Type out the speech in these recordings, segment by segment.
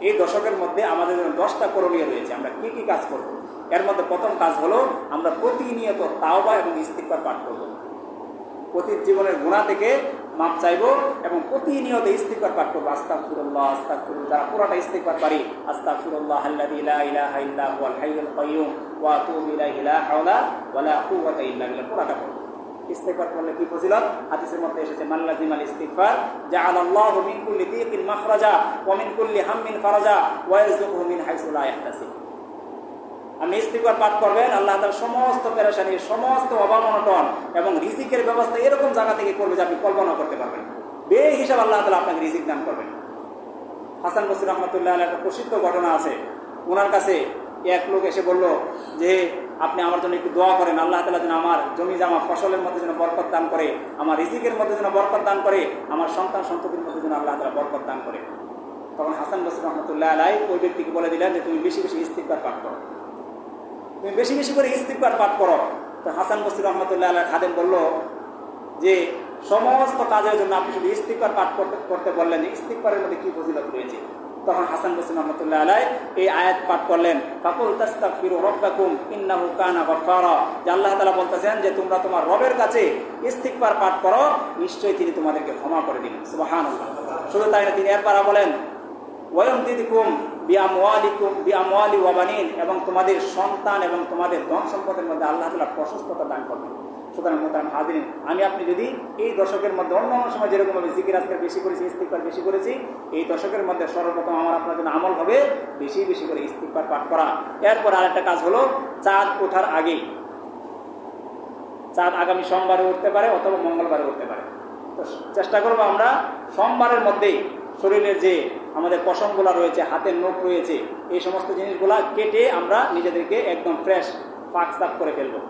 এই দশকের মধ্যে আমাদের জন্য 10টা করণীয় রয়েছে। আমরা কি কি কাজ করব? এর মধ্যে প্রথম কাজ হলো আমরা প্রতিনিয়ত তাওবা এবং ইস্তিগফার পাঠ করব। অতীত জীবনের গুনাহ থেকে মাপ চাইব এবং প্রতিনিয়ত ইস্তিগফার পাঠ করব। আস্তাগফিরুল্লাহ আস্তাগফিরুল্লাহ, যারা পুরোটা ইস্তিগফার পারি, আস্তাগফিরুল্লাহ আল্লাযী লা ইলাহা ইল্লা হুয়াল হাইয়ুল কাইয়্যুম ওয়া আতুবু ইলাইহি লা হাওলা ওয়া লা কুওয়াতা ইল্লা বিল্লাহ, পুরোটা করব। ইস্তিগফার করলে কি ফজিলত? হাদিসের মধ্যে এসেছে, মান লাযিমাল ইস্তিগফার জাআলাল্লাহু মিন কুল্লি দীকিন মাখরাজা ওয়া মিন কুল্লি হাম্মিন ফারাজা ওয়া ইয়ারযুকুহু মিন হাইসু লা ইয়াহতাসিব। আপনি ইস্তিগফার পাঠ করবেন, আল্লাহ তাআলা সমস্ত পেরেশানি, সমস্ত অভাব অনটন এবং রিজিকের ব্যবস্থা এরকম জায়গা থেকে করবে যে আপনি কল্পনা করতে পারবেন। বেহিসাব আল্লাহ তাআলা আপনাকে রিজিক দান করবেন। হাসান বসরি রাহমাতুল্লাহ আলাইহি একটা প্রসিদ্ধ ঘটনা আছে। ওনার কাছে এক লোক এসে বলল যে আপনি আমার জন্য একটু দোয়া করেন, আল্লাহ তাআলা যেন আমার জমি জামা ফসলের মধ্যে যেন বরকত দান করে, আমার রিজিকের মধ্যে যেন বরকত দান করে, আমার সন্তান সন্ততির মধ্যে যেন আল্লাহ তাআলা বরকত দান করে। তখন হাসান বসরি রাহমাতুল্লাহ আলাইহি ওই ব্যক্তিকে বলে দিলেন যে তুমি বেশি বেশি ইস্তিগফার পাঠ করো, তুমি বেশি বেশি করে ইস্তিগফার পাঠ করো। তো হাসান বসরি রাহমাতুল্লাহ আলাইহি খাদেম বলল যে সমস্ত কাজের জন্য আপনি শুধু ইস্তিগফার পাঠ করতে বললেন, যে ইস্তিগফারের মধ্যে কি ফজিলত রয়েছে। তখন হাসান বসরি রাহমাতুল্লাহ আলাইহি এই আয়াত পাঠ করলেন, ফাকুল তাস্তাগফিরু রাব্বাকুম ইন্নাহু কানা গফফারা, যে আল্লাহ তাআলা বলতেছেন যে তোমরা তোমার রবের কাছে ইস্তিগফার পাঠ করো, নিশ্চয়ই তিনি তোমাদেরকে ক্ষমা করে দিবেন। সুবহানাল্লাহ। শুধু তাই না, তিনি এরপর বলেন ওয়ায়ুমদিদকুম বিআমওয়ালি ওয়া বানিন, এবং তোমাদের সন্তান এবং তোমাদের ধন সম্পদের মধ্যে আল্লাহ তাআলা প্রশস্ততা দান করবেন। সুতরাং মোহতারাম হাজিরিন, আমি আপনি যদি এই দশকের মধ্যে অন্যান্য সময় যেরকম আমি জিকির আজকার বেশি করেছি, ইস্তিগফার বেশি করেছি, এই দশকের মধ্যে সর্বপ্রথম আমার আপনার জন্য আমল হবে বেশি বেশি করে ইস্তিগফার পাঠ করা। এরপর আরেকটা কাজ হলো চাঁদ ওঠার আগেই, চাঁদ আগামী সোমবারে উঠতে পারে অথবা মঙ্গলবারে উঠতে পারে, তো চেষ্টা করবো আমরা সোমবারের মধ্যেই শরীরের যে আমাদের পশমগুলা রয়েছে, হাতের নখ রয়েছে, এই সমস্ত জিনিসগুলা কেটে আমরা নিজেদেরকে একদম ফ্রেশ ফাঁক সাফ করে ফেলবো।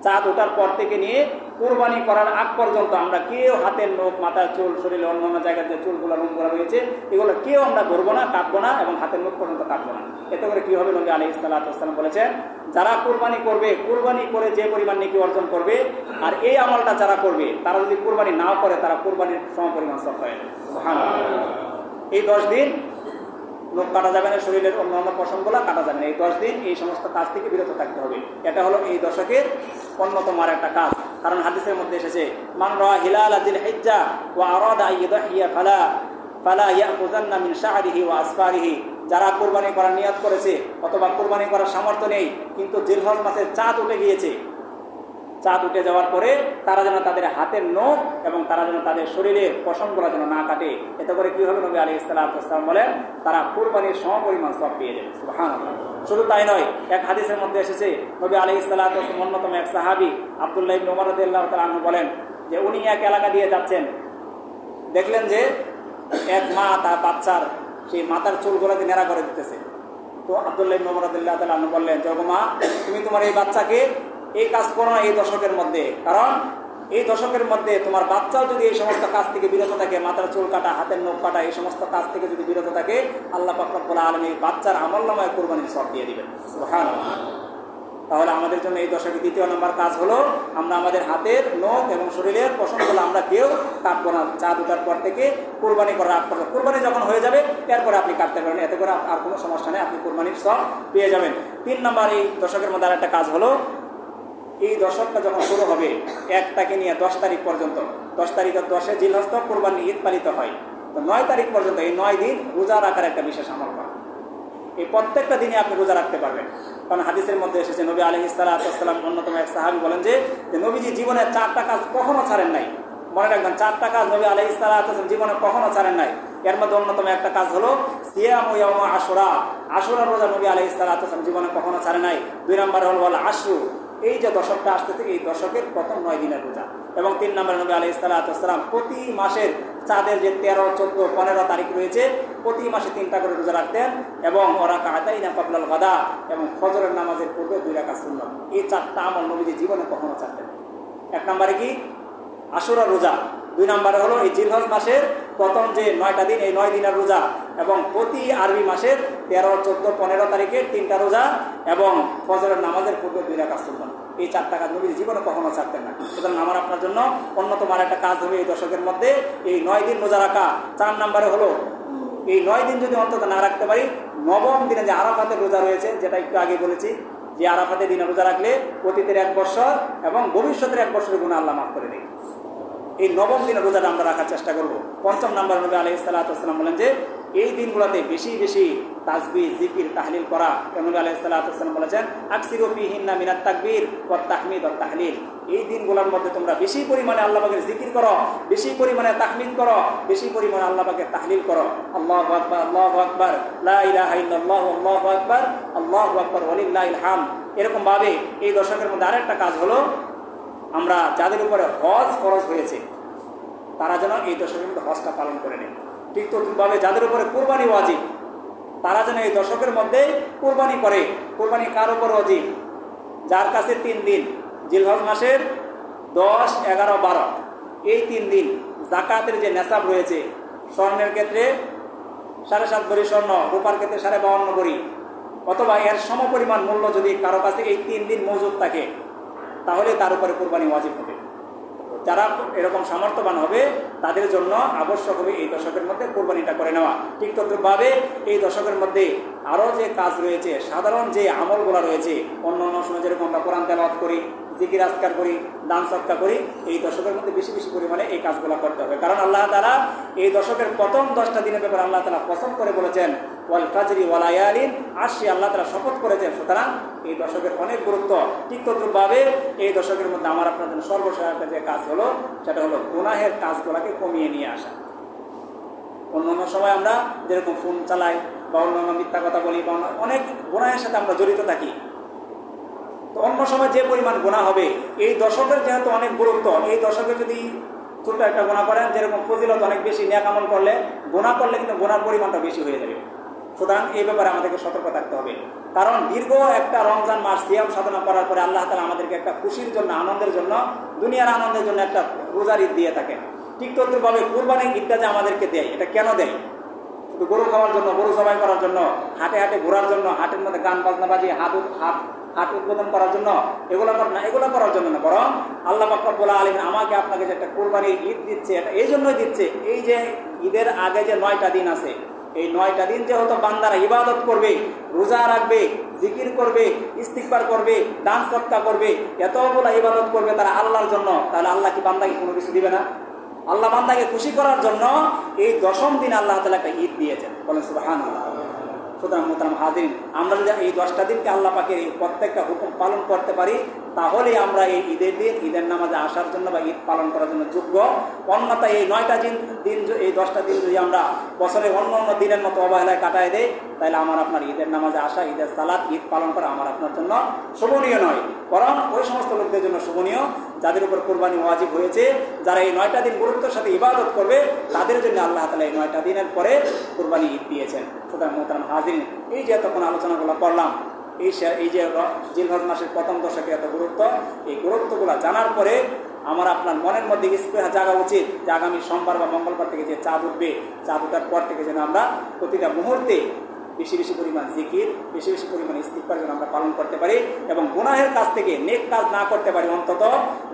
চাঁদ ওঠার পর থেকে নিয়ে কোরবানি করার আগ পর্যন্ত আমরা কেউ হাতের নখ, মাথার চুল, শরীরে অন্যান্য জায়গার যে চুলগুলো নোংরা রয়েছে এগুলো কেউ আমরা ধরবো না, কাটবো না এবং হাতের নখ পর্যন্ত কাটবো না। এতে করে কি হবে? নবী আলাইহিস সালাতু ওয়াস সালাম বলেছেন, যারা কোরবানি করবে, কোরবানি করে যে পরিমাণ নেকি অর্জন করবে, আর এই আমলটা যারা করবে তারা যদি কোরবানি নাও করে তারা কোরবানির সমপরিমাণ সওয়াব পায়। সুবহানাল্লাহ। এই 10 দিন নখ কাটা যাবে না, শরীরের অন্যান্য পশমগুলো কাটা যাবে না। এই 10 দিন এই সমস্ত কাজ থেকে বিরত থাকতে হবে। এটা হলো এই দশকের অন্যতম আর একটা কাজ। কারণ হাদিসের মধ্যে এসেছে, মান রা হিলাল যিল হিজ্জা ওয়া আরাদা আইয়ুদহিয়া ফালা ইয়াখুযান্না মিন শা'রিহি ওয়া আসফারিহি, যারা কুরবানি করার নিয়ত করেছে অথবা কুরবানি করার সামর্থ্য নেই কিন্তু জিলহজ মাসে চাঁদ উঠে গিয়েছে, চাঁদ উঠে যাওয়ার পরে তারা যেন তাদের হাতের নখ এবং তারা যেন তাদের শরীরের পশমগুলো যেন না কাটে। এতে করে কি হবে? নবী আলাইহিস সালাতু ওয়াস সালাম বলেন, তারা কুরবানির সমপরিমাণ সওয়াব পেয়ে যাবে। সুবহানাল্লাহ। শুধু তাই নয়, এক হাদিসের মধ্যে এসেছে, নবী আলাইহিস সালাতু ওয়াস সালাম অন্যতম এক সাহাবী আব্দুল্লাহ ইবনে উমর রাদিয়াল্লাহু তাআলা আনহু বলেন যে উনি এক এলাকা দিয়ে যাচ্ছেন, দেখলেন যে এক মা তার বাচ্চার সেই মাথার চুলগুলোকে নেড়া করে দিতেছে। তো আব্দুল্লাহ ইবনে উমর রাদিয়াল্লাহু তাআলা আনহু বললেন যে ওগো মা, তুমি তোমার এই বাচ্চাকে এই কাজ করো না এই দশকের মধ্যে, কারণ এই দশকের মধ্যে তোমার বাচ্চাও যদি এই সমস্ত কাজ থেকে বিরত থাকে, মাথার চুল কাটা, হাতের নখ কাটা, এই সমস্ত কাজ থেকে যদি বিরত থাকে, আল্লাহ পাক রব্বুল আলামিন বাচ্চার আমলনামায় কুরবানির সওয়াব দিয়ে দিবেন। সুবহানাল্লাহ। তাহলে আমাদের জন্য এই দশকের দ্বিতীয় নম্বর কাজ হলো আমরা আমাদের হাতের নখ এবং শরীরের পশমগুলো আমরা কেউ কাটবো না। চাঁদ ওঠার পর থেকে কোরবানি করার আগ পর্যন্ত, কোরবানি যখন হয়ে যাবে এরপরে আপনি কাটতে পারবেন, এতে করে আর কোনো সমস্যা নেই, আপনি কোরবানির সওয়াব পেয়ে যাবেন। 3 নম্বর এই দশকের মধ্যে আরেকটা কাজ হলো, এই দশকটা যখন শুরু হবে 1 থেকে নিয়ে 10 তারিখ পর্যন্ত, 10 তারিখের 10 জিলহজ কোরবানি ঈদ পালিত হয়, তো 9 তারিখ পর্যন্ত এই 9 দিন রোজা রাখার একটা বিশেষ আমল করা। এই প্রত্যেকটা দিনে আপনি রোজা রাখতে পারবেন। কারণ হাদিসের মধ্যে এসেছে, নবী আলাইহিস সালাতু ওয়াস সালাম অন্যতম এক সাহাবী বলেন যে নবীজি জীবনে 4টা কাজ কখনো ছাড়েন নাই। মনে রাখবেন, 4টা কাজ নবী আলাইহিস সালাতু ওয়াস সালাম জীবনে কখনো ছাড়েন নাই। এর মধ্যে অন্যতম একটা কাজ হলো সিয়ামু ইয়াউমা আশুরা, আশুরার রোজা নবী আলাইহিস সালাতু ওয়াস সালাম জীবনে কখনো ছাড়েন নাই। 2 নম্বর হলো ওয়াল আশরু, এই যে দশকটা আসতেছে এই দশকের প্রথম 9 দিনের রোজা। এবং 3 নম্বরে নবী আলাইহিস সালাতু ওয়াস সালাম প্রতি মাসের চাঁদের যে 13, 14, 15 তারিখ রয়েছে প্রতি মাসে 3টা করে রোজা রাখতেন এবং ওরা কাতাইনা ক্বাবলাল গাদা এবং ফজরের নামাজের পূর্বে 2 রাকাত সুন্নাত। এই 4টা আমল নবীজি জীবনে কখনো ছাড়তেন। 1 নম্বরে কি? আশুরা রোজা। 2 নম্বরে হলো এই জিলহজ মাসের প্রথম যে 9টা দিন, এই 9 দিনের রোজা এবং প্রতি আরবি মাসের 13, 14, 15 তারিখে 3টা রোজা এবং ফজরের নামাজের পূর্বে 2 রাকাত সুন্নাত। এই 4টা কাজ নবী জীবনে কখনো ছাড়তেন না। সুতরাং আমার আপনার জন্য অন্যতম আর একটা কাজ হবে এই দশকের মধ্যে এই 9 দিন রোজা রাখা। 4 নম্বরে হলো এই 9 দিন যদি অন্তত না রাখতে পারি, নবম দিনে যে আরাফাতের রোজা রয়েছে, যেটা একটু আগে বলেছি, যে আরাফাতের দিনে রোজা রাখলে অতীতের 1 বছর এবং ভবিষ্যতের 1 বছরের গুনাহ আল্লাহ মাফ করে দেয়। এই নবম দিনের রোজাটা আমরা রাখার চেষ্টা করব। 5ম নম্বর নবী আলাইহিস সালাতু ওয়াস সালাম বলেন যে এই দিনগুলোতে বেশি বেশি তাসবিহ, জিকির, তাহলিল করা। নবী আলাইহিস সালাতু ওয়াস সালাম বলেছেন, আকসিরু ফিহিন্না মিনাত তাকবীর ওয়াত তাহমিদ ওয়াত তাহলিল। এই দিনগুলোর মধ্যে তোমরা বেশি পরিমাণে আল্লাহ পাকের জিকির করো, বেশি পরিমাণে তাহমিদ করো, বেশি পরিমাণে আল্লাহ পাকের তাহলিল করো। আল্লাহু আকবার, আল্লাহু আকবার, লা ইলাহা ইল্লাল্লাহ, আল্লাহু আকবার, আল্লাহু আকবার, ওয়ালিল্লাহিল হামদ। এরকম ভাবে এই দশকের মধ্যে আরেকটা কাজ হলো, আমরা যাদের উপরে হজ ফরজ হয়েছে তারা যেন এই দশকের মধ্যে হজটা পালন করে নেয়। ঠিক তদ্রুপভাবে যাদের উপরে কুরবানি ওয়াজিব, তারা যেন এই দশকের মধ্যে কুরবানি করে। কুরবানি কার উপর ওয়াজিব? যার কাছে 3 দিন, জিলহজ মাসের 10, 11, 12, এই 3 দিন যাকাতের যে নেসাব রয়েছে, স্বর্ণের ক্ষেত্রে 7.5 ভরি স্বর্ণ, রূপার ক্ষেত্রে 52.5 ভরি, অথবা এর সমপরিমাণ মূল্য যদি কারো কাছে এই 3 দিন মজুদ থাকে, তাহলে তার উপরে কুরবানি ওয়াজিব হবে। যারা এরকম সামর্থ্যবান হবে তাদের জন্য আবশ্যক হবে এই দশকের মধ্যে কোরবানিটা করে নেওয়া। ঠিক তদ্রুপভাবে এই দশকের মধ্যে আরও যে কাজ রয়েছে, সাধারণ যে আমলগুলো রয়েছে, অন্য অন্য সময় যেরকম আমরা কোরআন তেলাওয়াত করি, জিকির আজকার করি, দান সদকা করি, এই দশকের মধ্যে বেশি বেশি পরিমাণে এই কাজগুলো করতে হবে। কারণ আল্লাহ তাআলা এই দশকের প্রথম 10টা দিনের ব্যাপারে আল্লাহ তাআলা কসম করে বলেছেন, ওয়াল ফাজরি ওয়া লায়ালিন আশরি, আল্লাহ তাআলা শপথ করেছেন। সুতরাং এই দশকের অনেক গুরুত্ব। ঠিক তদ্রুপভাবে এই দশকের মধ্যে আমার আপনার জন্য সর্বশেষ যে কাজ হলো, সেটা হলো গুনাহের কাজগুলোকে কমিয়ে নিয়ে আসা। অন্য সময় আমরা যেরকম ফোন চালাই বা অন্যান্য মিথ্যা কথা বলি বা অনেক গুনাহের সাথে আমরা জড়িত থাকি, তো অন্য সময় যে পরিমাণ গুনাহ হবে, এই দশকের যেহেতু অনেক গুরুত্ব, এই দশকে যদি ছোট একটা গুনাহ করেন, যেরকম ফজিলত অনেক বেশি, নেক আমল করলে গুনাহ করলে কিন্তু গুনার পরিমাণটা বেশি হয়ে যাবে। সুতরাং এই ব্যাপারে আমাদেরকে সতর্ক থাকতে হবে। কারণ দীর্ঘ একটা রমজান মাস সিয়াম সাধনা করার পরে আল্লাহ তাআলা আমাদেরকে একটা খুশির জন্য, আনন্দের জন্য, দুনিয়ার আনন্দের জন্য একটা রোজার ঈদ দিয়ে থাকেন। ঠিক তদ্রুপভাবে কুরবানির ঈদটা যে আমাদেরকে দেয়, এটা কেন দেয়? শুধু গরু খাওয়ার জন্য, গরু জবাই করার জন্য, হাটে হাটে ঘোরার জন্য, হাটের মধ্যে গান বাজনা বাজিয়ে হাট উদ্বোধন করার জন্য, এগুলো করার জন্য না, বরং আল্লাহ পাক রব্বুল আলামিন আমাকে আপনাকে যে একটা কুরবানির ঈদ দিচ্ছে, এটা এই জন্যই দিচ্ছে, এই যে ঈদের আগে যে 9টা দিন আছে, এই 9টা দিন যে হয়তো বান্দারা ইবাদত করবে, রোজা রাখবে, জিকির করবে, ইস্তিগফার করবে, দান সদকা করবে, এতগুলো ইবাদত করবে তারা আল্লাহর জন্য, তাহলে আল্লাহ কি বান্দাকে কোনো কিছু দিবে না? আল্লাহ বান্দাকে খুশি করার জন্য এই 10ম দিন আল্লাহ তাআলা একটা ঈদ দিয়েছেন। বলেন সুবহানাল্লাহ। সুতরাং মোহতারাম হাজিরিন, আমরা যদি এই 10টা দিনকে আল্লাহ পাকের এই প্রত্যেকটা হুকুম পালন করতে পারি, তাহলে আমরা এই ঈদের দিন, ঈদের নামাজে আসার জন্য বা ঈদ পালন করার জন্য যোগ্য। অন্যথায় এই 9টা দিন, এই 10টা দিন যদি আমরা বছরের অন্য অন্য দিনের মতো অবহেলায় কাটায় দেয়, তাহলে আমার আপনার ঈদের নামাজে আসা, ঈদের সালাত, ঈদ পালন করা আমার আপনার জন্য শোভনীয় নয়, বরং ওই সমস্ত লোকদের জন্য শোভনীয় যাদের উপর কোরবানি ওয়াজিব হয়েছে, যারা এই 9টা দিন গুরুত্বের সাথে ইবাদত করবে, তাদের জন্য আল্লাহ তাআলা এই 9টা দিনের পরে কোরবানি ঈদ দিয়েছেন। সুতরাং মোহতারাম হাজিরিন, এই যে এতক্ষণ আলোচনাগুলো করলাম, এই যে জিলহজ মাসের প্রথম দশকে এত গুরুত্ব, এই গুরুত্বগুলো জানার পরে আমার আপনার মনের মধ্যে স্পৃহা জাগা উচিত যে আগামী সোমবার বা মঙ্গলবার থেকে যে চাঁদ উঠবে, চাঁদ উঠার পর থেকে যেন আমরা প্রতিটা মুহূর্তে বেশি বেশি পরিমাণ জিকির, বেশি বেশি পরিমাণ ইস্তিগফার যেন আমরা পালন করতে পারি এবং গুনাহের কাজ থেকে নেক কাজ না করতে পারি। অন্তত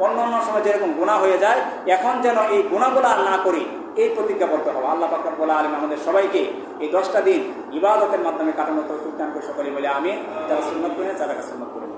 অন্য অন্য সময় যেরকম গুনাহ হয়ে যায়, এখন যেন এই গুনাহগুলো আর না করি, এই প্রতিজ্ঞাবদ্ধ হওয়া। আল্লাহ পাক রব্বুল আলামিন আমাদের সবাইকে এই 10টা দিন ইবাদতের মাধ্যমে কাটানোর তৌফিক দান করে সকলে বলে আমিন। যারা সুন্নাত করেন তারা সুন্নাত করেন।